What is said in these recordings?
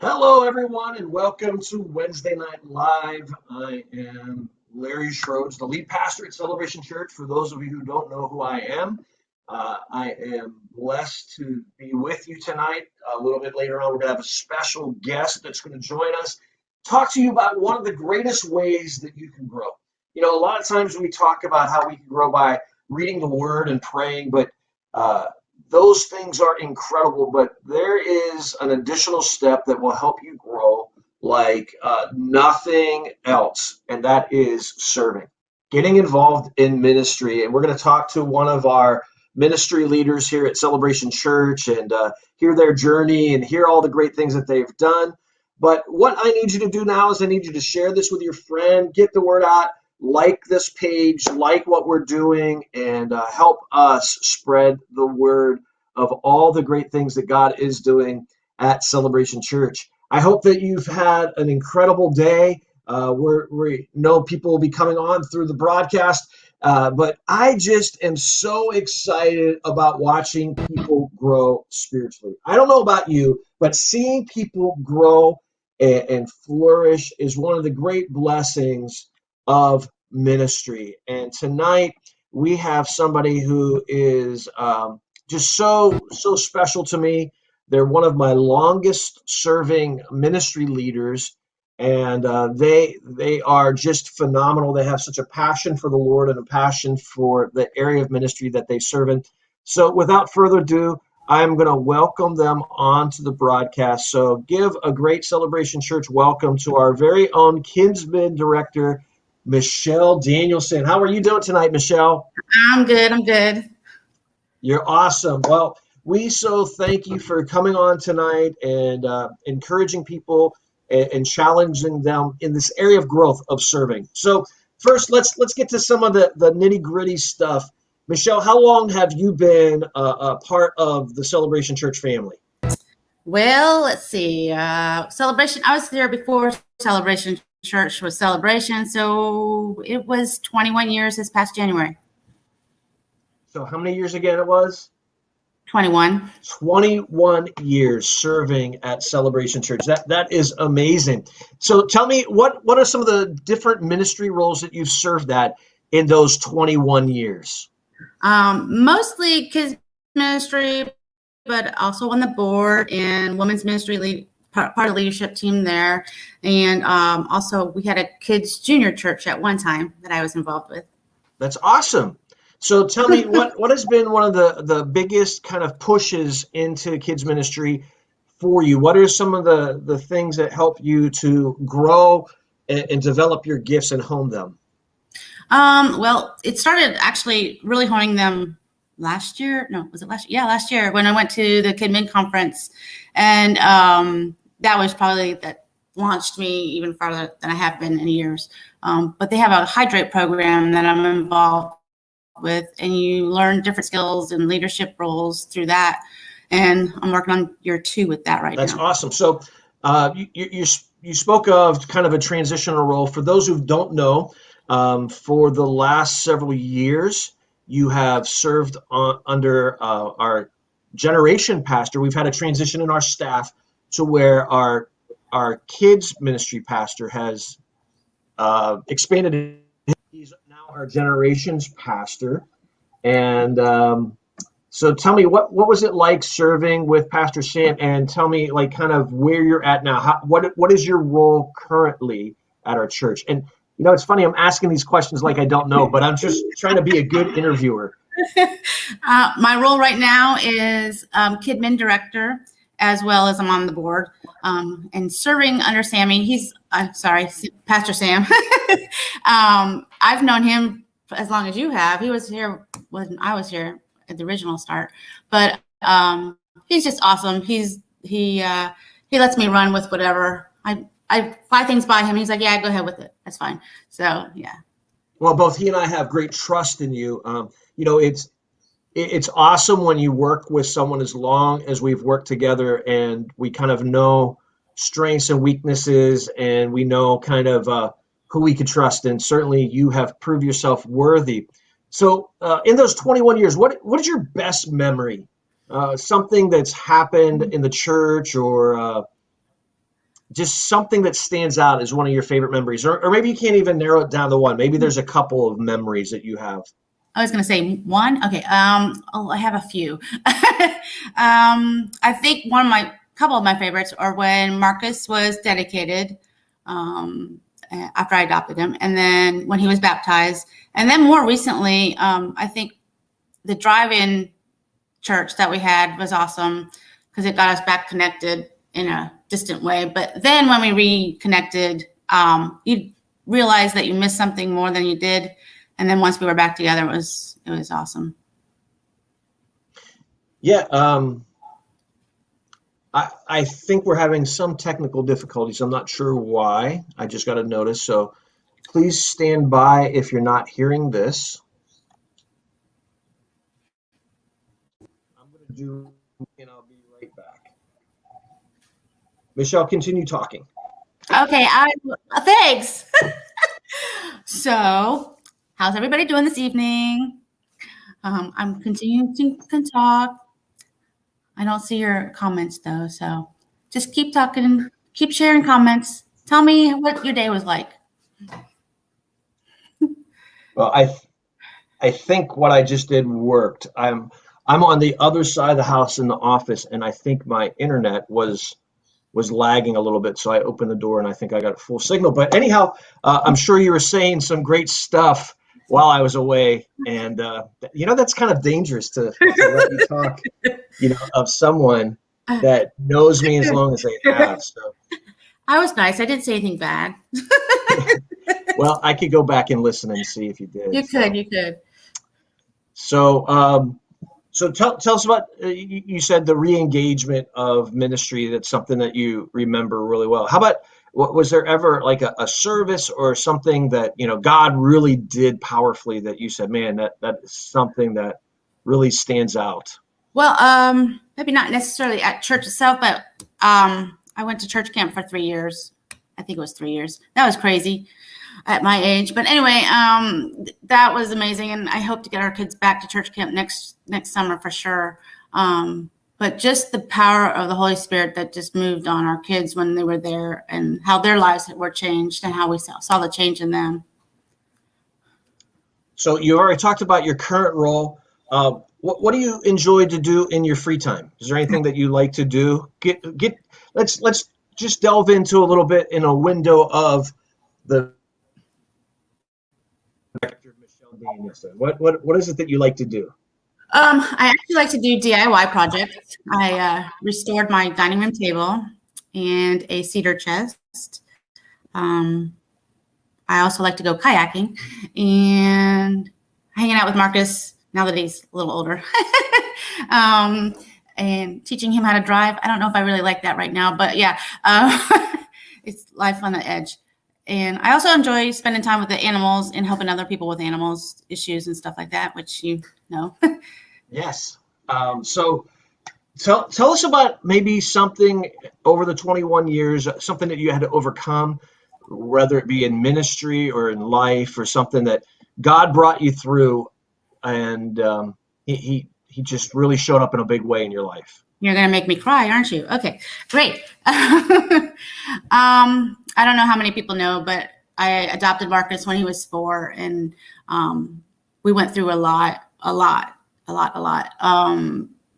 Hello, everyone, and welcome to Wednesday Night Live. I am Larry Schroeds, the lead pastor at Celebration Church. For those of you who don't know who I am, I am blessed to be with you tonight. A little bit later on, we're going to have a special guest that's going to join us, talk to you about one of the greatest ways that you can grow. You know, a lot of times we talk about how we can grow by reading the Word and praying, but uh, those things are incredible, but there is an additional step that will help you grow like nothing else, and that is serving, getting involved in ministry. And we're going to talk to one of our ministry leaders here at Celebration Church and hear their journey and hear all the great things that they've done. But what I need you to do now is I need you to share this with your friend, get the word out, like this page, like what we're doing, and help us spread the word of all the great things that God is doing at Celebration Church. I hope that you've had an incredible day. We know people will be coming on through the broadcast, but I just am so excited about watching people grow spiritually. I don't know about you, but seeing people grow and flourish is one of the great blessings of ministry. And tonight we have somebody who is just so special to me. They're one of my longest serving ministry leaders, and they are just phenomenal. They have such a passion for the Lord and a passion for the area of ministry that they serve in. So without further ado, I'm going to welcome them onto the broadcast. So give a great Celebration Church welcome to our very own Kinsmen Director, Michelle Danielson. How are you doing tonight, Michelle? I'm good. You're awesome. Well, we so thank you for coming on tonight and encouraging people and challenging them in this area of growth of serving. So first, let's get to some of the nitty-gritty stuff. Michelle, how long have you been a part of the Celebration Church family? Well, let's see. Celebration. I was there before Celebration Church was Celebration, so it was 21 years this past January. So how many years again it was? 21. 21 years serving at Celebration Church. That is amazing. So tell me, what are some of the different ministry roles that you've served at in those 21 years? Mostly kids ministry, but also on the board and women's ministry part of the leadership team there. And also we had a kids junior church at one time that I was involved with. That's awesome. So tell me, what has been one of the biggest kind of pushes into kids ministry for you? What are some of the things that help you to grow and develop your gifts and hone them? Well, it started actually really honing them last year. No, was it last year? Yeah, last year when I went to the KidMin conference. And that was probably that launched me even farther than I have been in years. But they have a Hydrate program that I'm involved with, and you learn different skills and leadership roles through that. And I'm working on year 2 with that right now. That's awesome. So you spoke of kind of a transitional role. For those who don't know, for the last several years, you have served under our generation pastor. We've had a transition in our staff to where our kids ministry pastor has expanded. He's now our generations pastor. And so tell me, what was it like serving with Pastor Sam? And tell me, like, kind of where you're at now. What is your role currently at our church? And you know, it's funny, I'm asking these questions like I don't know, but I'm just trying to be a good interviewer. My role right now is KidMin Director, as well as I'm on the board and serving under Sammy. Pastor Sam. I've known him as long as you have. He was here when I was here at the original start, but he's just awesome. He lets me run with whatever. I fly things by him. He's like, yeah, go ahead with it. That's fine. So, yeah. Well, both he and I have great trust in you. You know, it's awesome when you work with someone as long as we've worked together and we kind of know strengths and weaknesses and we know kind of who we can trust. And certainly you have proved yourself worthy. So in those 21 years, what is your best memory? Something that's happened in the church or just something that stands out as one of your favorite memories, or maybe you can't even narrow it down to one. Maybe there's a couple of memories that you have. I was going to say one. Okay. I have a few. I think couple of my favorites are when Marcus was dedicated, after I adopted him, and then when he was baptized, and then more recently, I think the drive-in church that we had was awesome because it got us back connected in a distant way. But then when we reconnected, you realize that you missed something more than you did. And then once we were back together, it was awesome. Yeah. I think we're having some technical difficulties. I'm not sure why. I just got a notice. So please stand by if you're not hearing this. I'm going to do, and I'll be right back. Michelle, continue talking. Okay. Thanks. So, how's everybody doing this evening? I'm continuing to talk. I don't see your comments though, so just keep talking, keep sharing comments. Tell me what your day was like. Well, I think what I just did worked. I'm on the other side of the house in the office, and I think my internet was lagging a little bit, so I opened the door and I think I got full signal. But anyhow, I'm sure you were saying some great stuff while I was away, and that's kind of dangerous to let you talk, of someone that knows me as long as they have. So I was nice. I didn't say anything bad. Well, I could go back and listen and see if you did. You could. So, so tell us about, you said the re-engagement of ministry. That's something that you remember really well. How about, was there ever like a service or something that, God really did powerfully that you said, man, that is something that really stands out? Well, maybe not necessarily at church itself, but I went to church camp for 3 years. I think it was 3 years. That was crazy at my age. But anyway, that was amazing. And I hope to get our kids back to church camp next summer for sure. But just the power of the Holy Spirit that just moved on our kids when they were there, and how their lives were changed and how we saw the change in them. So you already talked about your current role. What do you enjoy to do in your free time? Is there anything that you like to do? Let's just delve into a little bit in a window of the director, Michelle Danielson. What is it that you like to do? I actually like to do DIY projects. I restored my dining room table and a cedar chest. I also like to go kayaking and hanging out with Marcus now that he's a little older. And teaching him how to drive. I don't know if I really like that right now, but yeah, it's life on the edge. And I also enjoy spending time with the animals and helping other people with animals issues and stuff like that, which you know. Yes. So tell us about maybe something over the 21 years, something that you had to overcome, whether it be in ministry or in life, or something that God brought you through, and he just really showed up in a big way in your life. You're going to make me cry, aren't you? Okay, great. I don't know how many people know, but I adopted Marcus when he was 4, and we went through a lot.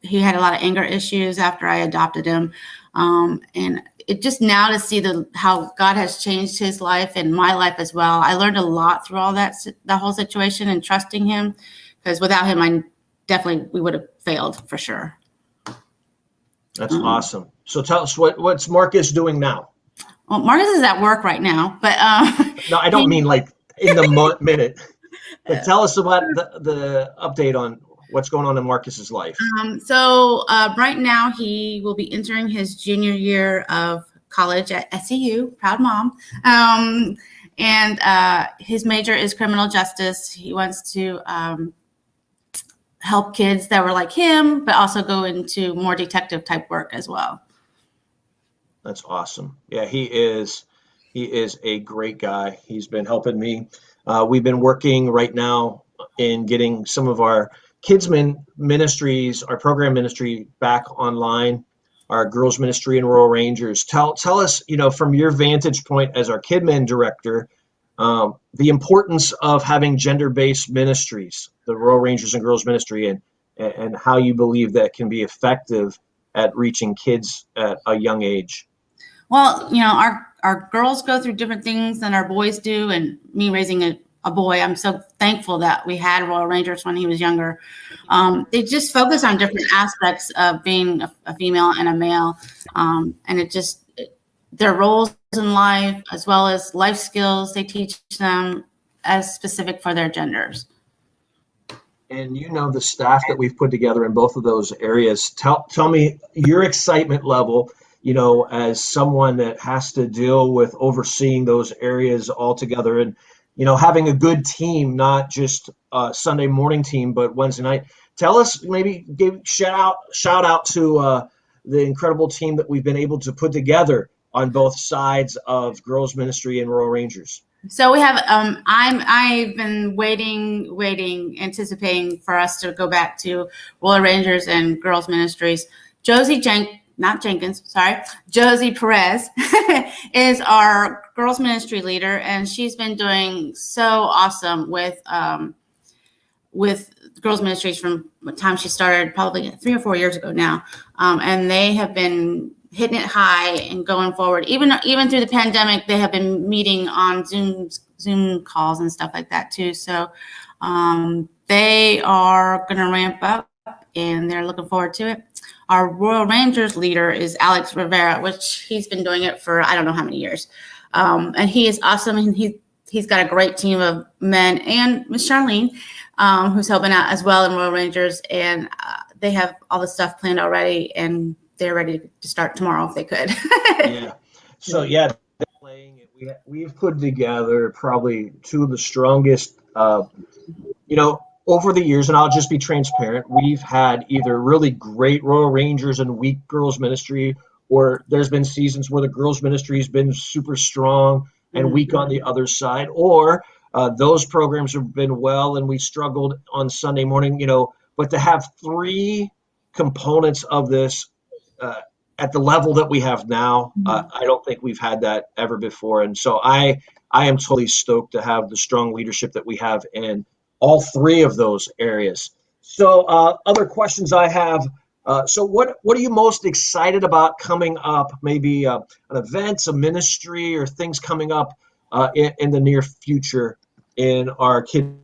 He had a lot of anger issues after I adopted him. And it just now to see how God has changed his life and my life as well. I learned a lot through all that whole situation, and trusting him, because without him, we would have failed for sure. That's awesome. So tell us what's Marcus doing now? Well, Marcus is at work right now, but no, I don't mean like in the minute. But tell us about the update on what's going on in Marcus's life. So right now he will be entering his junior year of college at SEU. Proud mom. And his major is criminal justice. He wants to help kids that were like him, but also go into more detective type work as well. That's awesome. Yeah, he is a great guy. He's been helping me. We've been working right now in getting some of our Kidsmen ministries, our program ministry, back online. our girls ministry and Royal Rangers. Tell us, from your vantage point as our KidMin director, the importance of having gender-based ministries, the Royal Rangers and girls ministry, and how you believe that can be effective at reaching kids at a young age. Well, our girls go through different things than our boys do, and me raising a boy, I'm so thankful that we had Royal Rangers when he was younger. They just focus on different aspects of being a female and a male, and their roles in life as well as life skills. They teach them as specific for their genders. And the staff that we've put together in both of those areas. Tell me your excitement level, as someone that has to deal with overseeing those areas all together, and having a good team, not just a Sunday morning team, but Wednesday night. Tell us, maybe shout out to the incredible team that we've been able to put together on both sides of girls ministry and Royal Rangers. So we have, I've been waiting, anticipating for us to go back to Royal Rangers and girls ministries. Josie Perez is our girls ministry leader, and she's been doing so awesome with girls ministries from the time she started, probably 3 or 4 years ago now. And they have been hitting it high and going forward. Even through the pandemic, they have been meeting on Zoom calls and stuff like that too. So they are going to ramp up, and they're looking forward to it. Our Royal Rangers leader is Alex Rivera, which he's been doing it for I don't know how many years. And he is awesome, and he's got a great team of men, and Miss Charlene, who's helping out as well in Royal Rangers, and they have all the stuff planned already, and they're ready to start tomorrow if they could. Yeah. So they're playing it. We've put together probably two of the strongest, over the years, and I'll just be transparent, we've had either really great Royal Rangers and weak girls ministry, or there's been seasons where the girls ministry has been super strong and weak on the other side, or those programs have been well and we struggled on Sunday morning, but to have three components of this at the level that we have now, I don't think we've had that ever before. And so I am totally stoked to have the strong leadership that we have in all three of those areas. So other questions I have. So what are you most excited about coming up? Maybe an event, a ministry, or things coming up in the near future in our kid?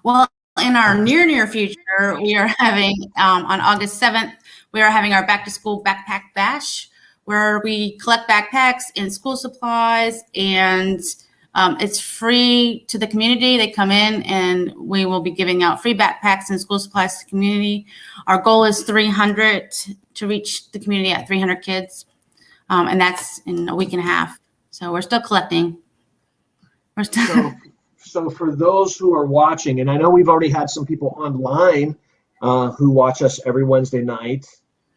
Well, in our near future, we are having on August 7th, we are having our back to school backpack bash, where we collect backpacks and school supplies, and it's free to the community. They come in, and we will be giving out free backpacks and school supplies to the community. Our goal is 300 to reach the community at 300 kids, and that's in a week and a half. So we're still collecting. So for those who are watching, and I know we've already had some people online who watch us every Wednesday night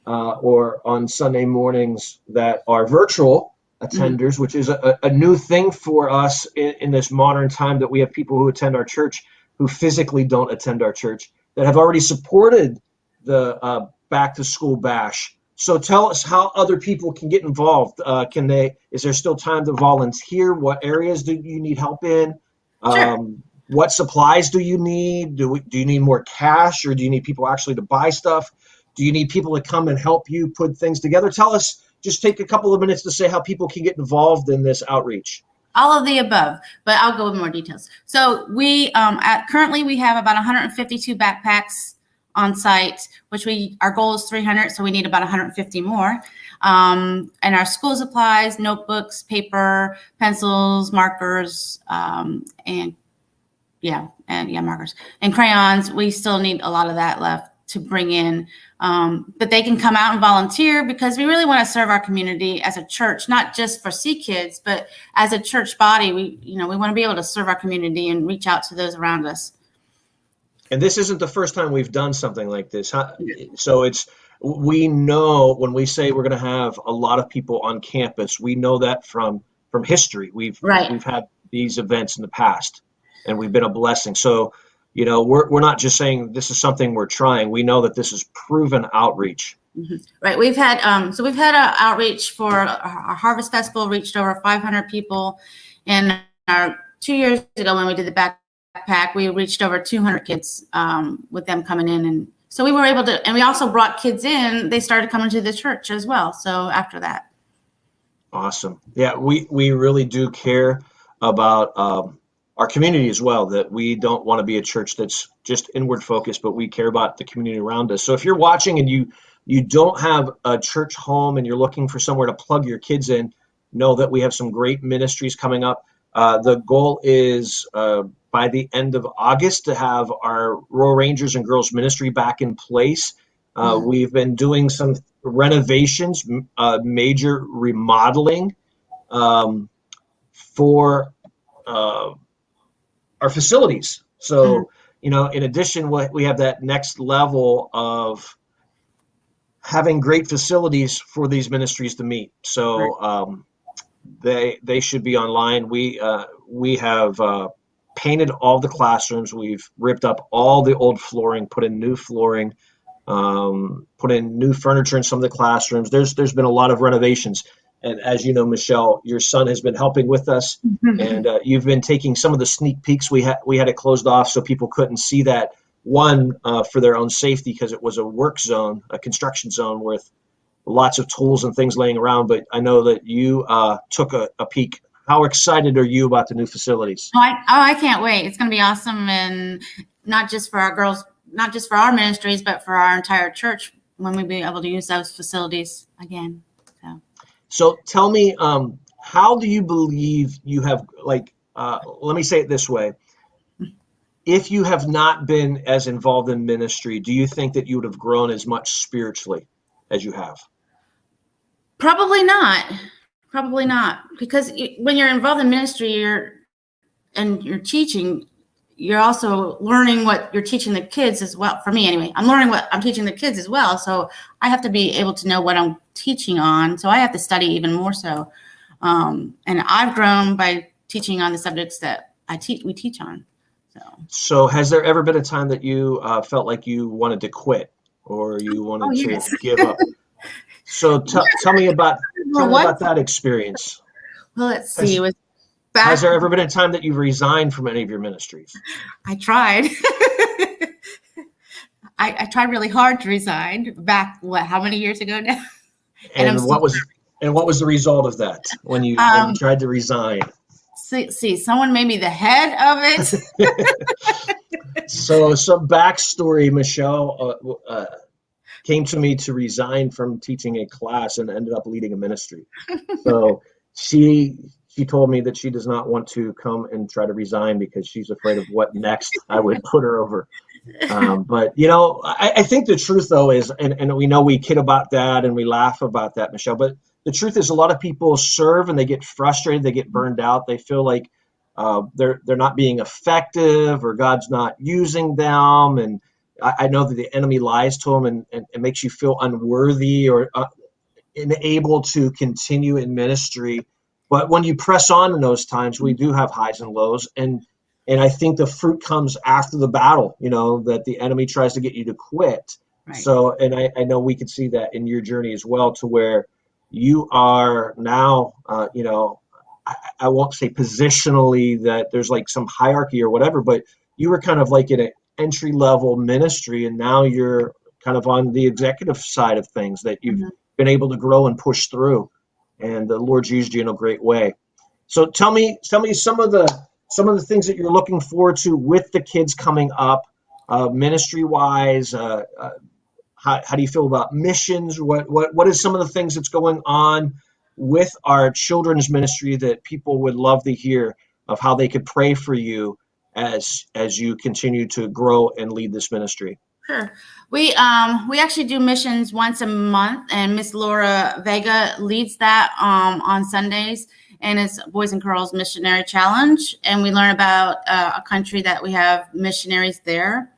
or on Sunday mornings that are virtual attenders, which is a new thing for us in this modern time, that we have people who attend our church who physically don't attend our church that have already supported the back to school bash. So tell us how other people can get involved. Is there still time to volunteer? What areas do you need help in? Sure. What supplies do you need? Do you need more cash, or do you need people actually to buy stuff? Do you need people to come and help you put things together? Tell us, just take a couple of minutes to say how people can get involved in this outreach. All of the above, but I'll go with more details. So we currently we have about 152 backpacks on site, which our goal is 300, so we need about 150 more. And our school supplies, notebooks, paper, pencils, markers, markers and crayons. We still need a lot of that left to bring in. But they can come out and volunteer, because we really want to serve our community as a church, not just for Sea Kids, but as a church body. We want to be able to serve our community and reach out to those around us. And this isn't the first time we've done something like this. So we know when we say we're going to have a lot of people on campus, we know that from history. We've had these events in the past, and we've been a blessing. So, we're not just saying this is something we're trying. We know that this is proven outreach. Right. We've had an outreach for our Harvest Festival, reached over 500 people. And our 2 years ago when we did the backpack, we reached over 200 kids with them coming in. And so we were able to, and we also brought kids in. They started coming to the church as well. So after that. Awesome. Yeah, we really do care about our community as well, that we don't want to be a church that's just inward focused, but we care about the community around us. So if you're watching and you don't have a church home and you're looking for somewhere to plug your kids in, know that we have some great ministries coming up. The goal is by the end of August to have our Royal Rangers and Girls Ministry back in place. We've been doing some renovations, major remodeling for our facilities. So, in addition, we have that next level of having great facilities for these ministries to meet. So they should be online. We have painted all the classrooms. We've ripped up all the old flooring, put in new flooring, put in new furniture in some of the classrooms. There's been a lot of renovations. And as you know, Michelle, your son has been helping with us, and you've been taking some of the sneak peeks. We had it closed off so people couldn't see that. One, for their own safety, because it was a work zone, a construction zone with lots of tools and things laying around. But I know that you took a peek. How excited are you about the new facilities? I can't wait. It's going to be awesome, and not just for our girls, not just for our ministries, but for our entire church when we be able to use those facilities again. So tell me, how do you believe you have, let me say it this way. If you have not been as involved in ministry, do you think that you would have grown as much spiritually as you have? Probably not. Because when you're involved in ministry, you're teaching, you're also learning what you're teaching the kids as well. For me, anyway, I'm learning what I'm teaching the kids as well. So I have to be able to know what I'm teaching on. So I have to study even more so. And I've grown by teaching on the subjects that we teach on. So has there ever been a time that you felt like you wanted to quit or you wanted to give up? So tell me about that experience. Well, let's see. Has there ever been a time that you've resigned from any of your ministries? I tried. I tried really hard to resign back, how many years ago now? And what was the result of that when you tried to resign? See, someone made me the head of it. So some backstory, Michelle came to me to resign from teaching a class and ended up leading a ministry. So she told me that she does not want to come and try to resign because she's afraid of what next I would put her over. But, I think the truth, though, is, and we know we kid about that and we laugh about that, Michelle, but the truth is a lot of people serve and they get frustrated, they get burned out, they feel like they're not being effective or God's not using them. And I know that the enemy lies to them and makes you feel unworthy or unable to continue in ministry. But when you press on in those times, we do have highs and lows. And I think the fruit comes after the battle, that the enemy tries to get you to quit. Right. So, and I know we could see that in your journey as well, to where you are now, I won't say positionally that there's like some hierarchy or whatever, but you were kind of like in an entry level ministry. And now you're kind of on the executive side of things that you've been able to grow and push through. And the Lord's used you in a great way. So tell me some of the things that you're looking forward to with the kids coming up, ministry wise. How do you feel about missions? What is some of the things that's going on with our children's ministry that people would love to hear of how they could pray for you as you continue to grow and lead this ministry? Sure. We actually do missions once a month, and Miss Laura Vega leads that on Sundays, and it's Boys and Girls Missionary Challenge. And we learn about a country that we have missionaries there.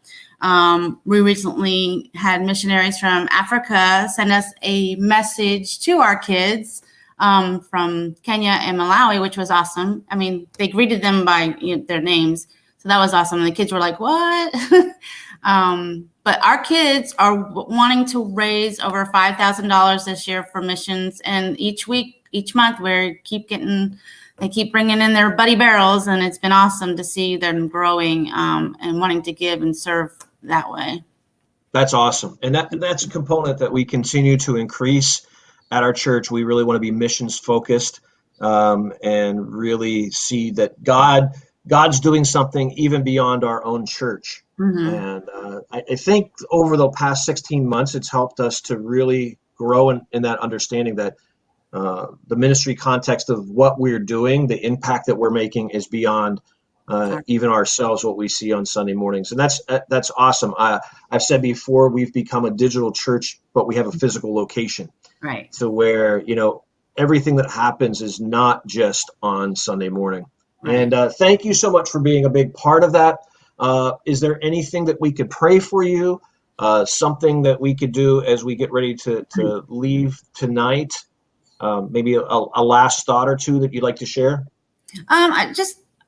We recently had missionaries from Africa send us a message to our kids from Kenya and Malawi, which was awesome. I mean, they greeted them by their names. So that was awesome. And the kids were like, what? But our kids are wanting to raise over $5,000 this year for missions, and each month they keep bringing in their buddy barrels, and it's been awesome to see them growing and wanting to give and serve that way. That's awesome. And that's a component that we continue to increase at our church. We really want to be missions focused and really see that God's doing something even beyond our own church. Mm-hmm. And I think over the past 16 months, it's helped us to really grow in that understanding that the ministry context of what we're doing, the impact that we're making is beyond even ourselves, what we see on Sunday mornings. And that's awesome. I've said before, we've become a digital church, but we have a physical location. Right. So where, everything that happens is not just on Sunday morning. Right. And thank you so much for being a big part of that. Is there anything that we could pray for you? Something that we could do as we get ready to leave tonight? Maybe a last thought or two that you'd like to share?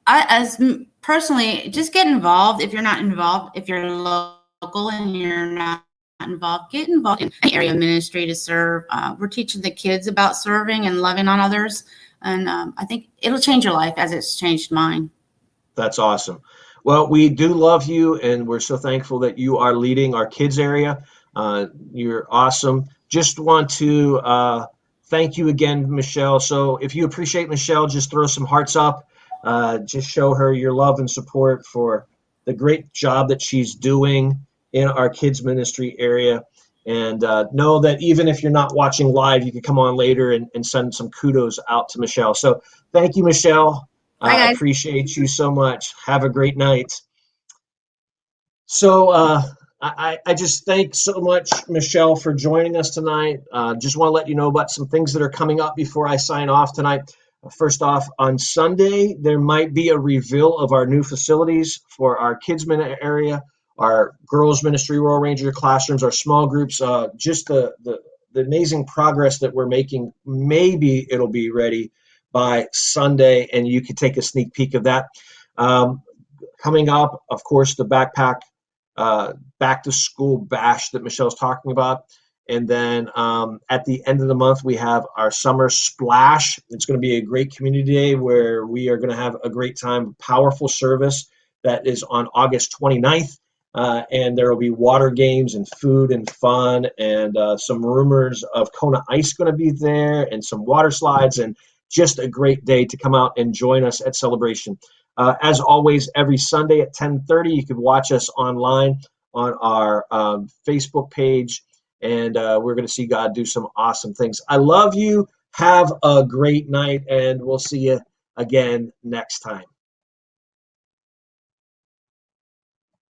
As personally, just get involved. If you're not involved, if you're local and you're not involved, get involved in the area of ministry to serve. We're teaching the kids about serving and loving on others. And I think it'll change your life as it's changed mine. That's awesome. Well, we do love you, and we're so thankful that you are leading our kids area. You're awesome. Just want to thank you again, Michelle. So if you appreciate Michelle, just throw some hearts up. Just show her your love and support for the great job that she's doing in our kids ministry area. And know that even if you're not watching live, you can come on later and send some kudos out to Michelle. So thank you, Michelle. I appreciate you so much. Have a great night. So I just thank so much, Michelle, for joining us tonight. Just want to let you know about some things that are coming up before I sign off tonight. First off, on Sunday, there might be a reveal of our new facilities for our kids area, our girls ministry, Royal Ranger classrooms, our small groups, just the amazing progress that we're making. Maybe it'll be ready by Sunday, and you can take a sneak peek of that. Coming up, of course, the backpack back to school bash that Michelle's talking about. And then at the end of the month, we have our summer splash. It's going to be a great community day where we are going to have a great time, powerful service that is on August 29th. And there will be water games and food and fun and some rumors of Kona Ice going to be there and some water slides and just a great day to come out and join us at Celebration. As always, every Sunday at 10:30, you can watch us online on our Facebook page. And we're going to see God do some awesome things. I love you. Have a great night, and we'll see you again next time.